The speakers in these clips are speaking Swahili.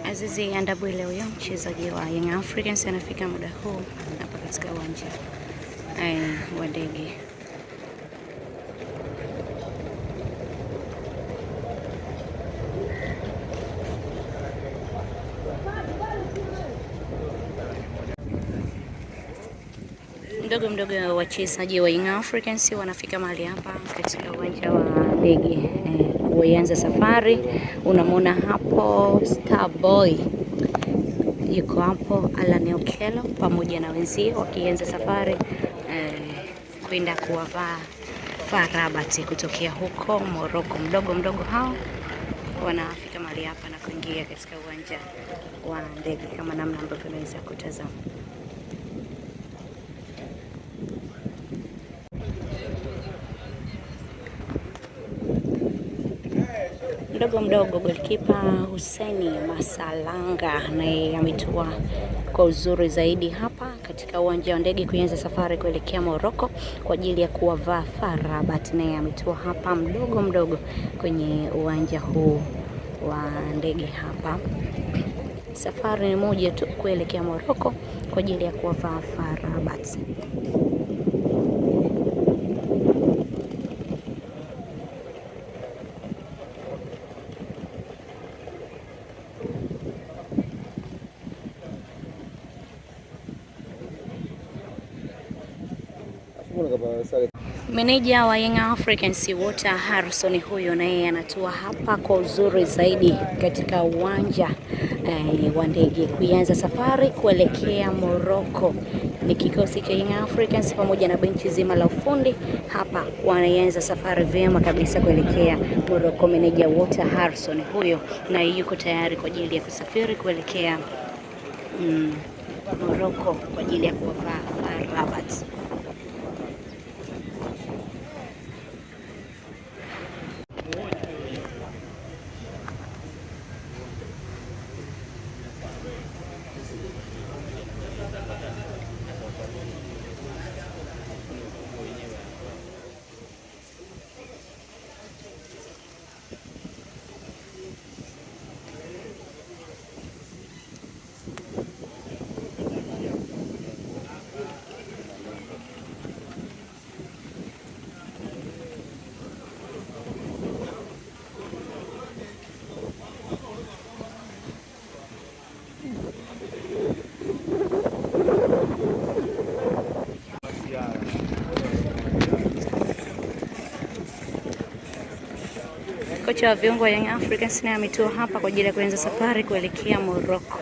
Azizi Ndabwile huyo mchezaji wa Young Africans anafika muda huu hapa katika uwanja wa ndege. Mdogo wachezaji wa Young Africans wanafika mahali hapa katika uwanja wa ndege kuanza safari. Unamwona hapo Starboy yuko hapo, Alan Okello pamoja na wenzio wakianza safari kwenda kuwavaa FAR Rabat kutokea huko Morocco. Mdogo hao wanafika mahali hapa na kuingia katika uwanja wa ndege kama namna ambavyo unaweza kutazama. Mdogo goalkeeper Hussein Masalanga naye ametua kwa uzuri zaidi hapa katika uwanja wa ndege kuanza safari kuelekea Morocco kwa ajili ya kuwavaa FAR Rabat, naye ametua hapa mdogo kwenye uwanja huu wa ndege hapa. Safari ni moja tu kuelekea Morocco kwa ajili ya kuwavaa FAR Rabat. Meneja wa Young Africans Walter Harrison huyo naye anatua hapa kwa uzuri zaidi katika uwanja wa ndege kuanza safari kuelekea Morocco. Ni kikosi cha Young Africans pamoja na benchi zima la ufundi hapa wanaanza safari vyema kabisa kuelekea Morocco. Meneja Walter Harrison huyo na yuko tayari kwa ajili ya kusafiri kuelekea Morocco kwa ajili ya kuvaa FAR Rabat. Kocha wa viungo wa Young Africans naye ametua hapa kwa ajili ya kuanza safari kuelekea Morocco.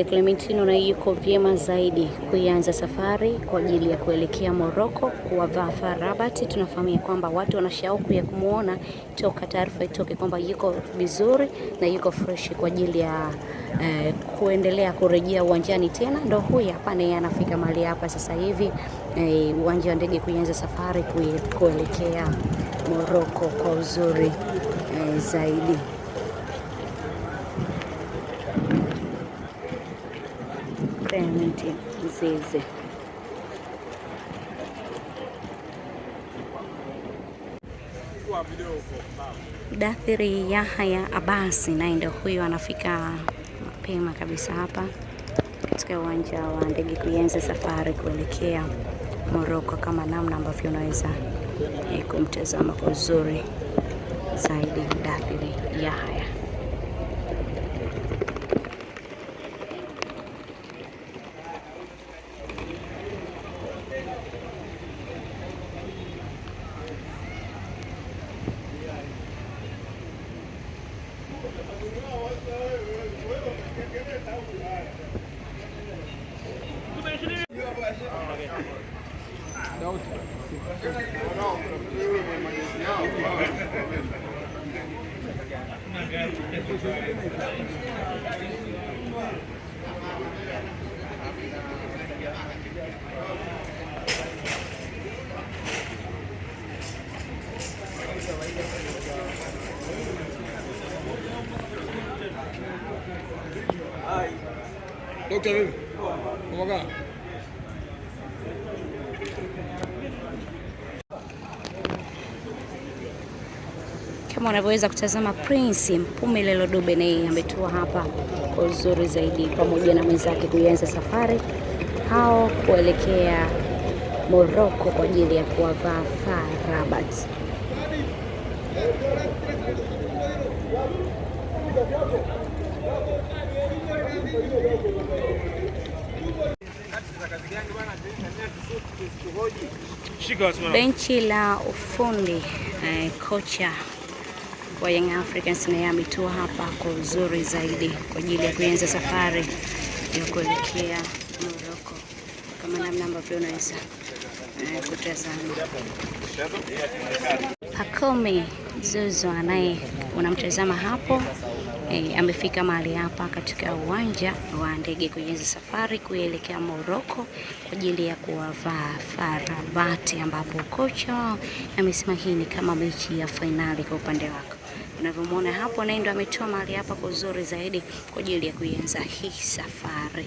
Clementino na yuko vyema zaidi kuanza safari kwa ajili ya kuelekea Morocco kuwavaa FAR Rabat. Tunafahamia kwamba watu wana shauku ya kumuona toka taarifa itoke kwamba yuko vizuri na yuko fresh kwa ajili ya kuendelea kurejea uwanjani tena. Ndio huyu hapa naye anafika mahali hapa sasa hivi uwanja wa ndege kuanza safari kuelekea Morocco kwa uzuri zaidi. Mzize Dathiri Yahya Abasi naye ndio huyo anafika mapema kabisa hapa katika uwanja wa ndege kuanza safari kuelekea Morocco kama namna ambavyo unaweza kumtazama kwa uzuri zaidi Dathiri Yahya. Dokta vipi? Umekaa? Kama unavyoweza kutazama, Prince Mpumelelo Dube naye ametua hapa kwa uzuri zaidi pamoja na mwenzake kuanza safari hao kuelekea Morocco kwa ajili ya kuwavaa FAR Rabat. Benchi la ufundi kocha wa Young Africans naye ametua hapa kwa uzuri zaidi kwa ajili ya kuanza safari ya kuelekea Morocco, kama namna ambavyo unaweza kutazama. Pacome Zouzoua naye unamtazama hapo, amefika mahali hapa katika uwanja wa ndege kuanza safari kuelekea Morocco kwa ajili ya kuwavaa FAR Rabat, ambapo kocha wao amesema hii ni kama mechi ya fainali kwa upande wako. Unavyomwona hapo, naye ndo ametoa mahali hapa kwa uzuri zaidi kwa ajili ya kuanza hii safari.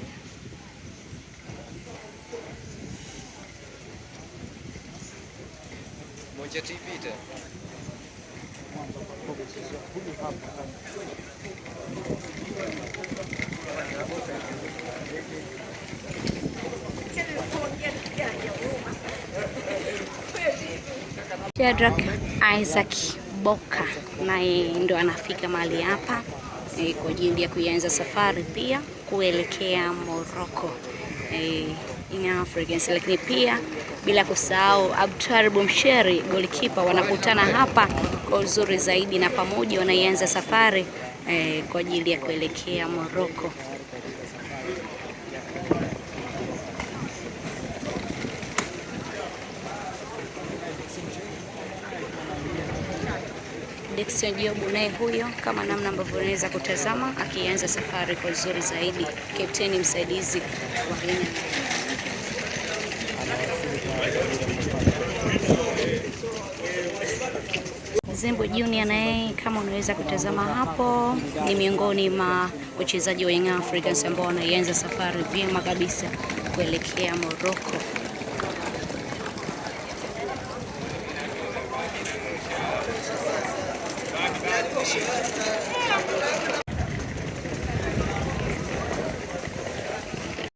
Moja tipita. Shadrack Isaac Boka naye ndo anafika mahali hapa kwa ajili ya kuanza safari pia kuelekea Morocco in Africans, lakini pia bila kusahau Abdultwaribu Msheri goalkeeper wanakutana hapa kwa uzuri zaidi, na pamoja wanaianza safari kwa ajili ya kuelekea Morocco. Dickson Jobu naye huyo kama namna ambavyo unaweza kutazama akianza safari kwa uzuri zaidi, kapteni msaidizi wa Kenya. Zembo Junior naye kama unaweza kutazama hapo ni miongoni mwa wachezaji wa Young Africans ambao wanaianza safari vyema kabisa kuelekea Morocco.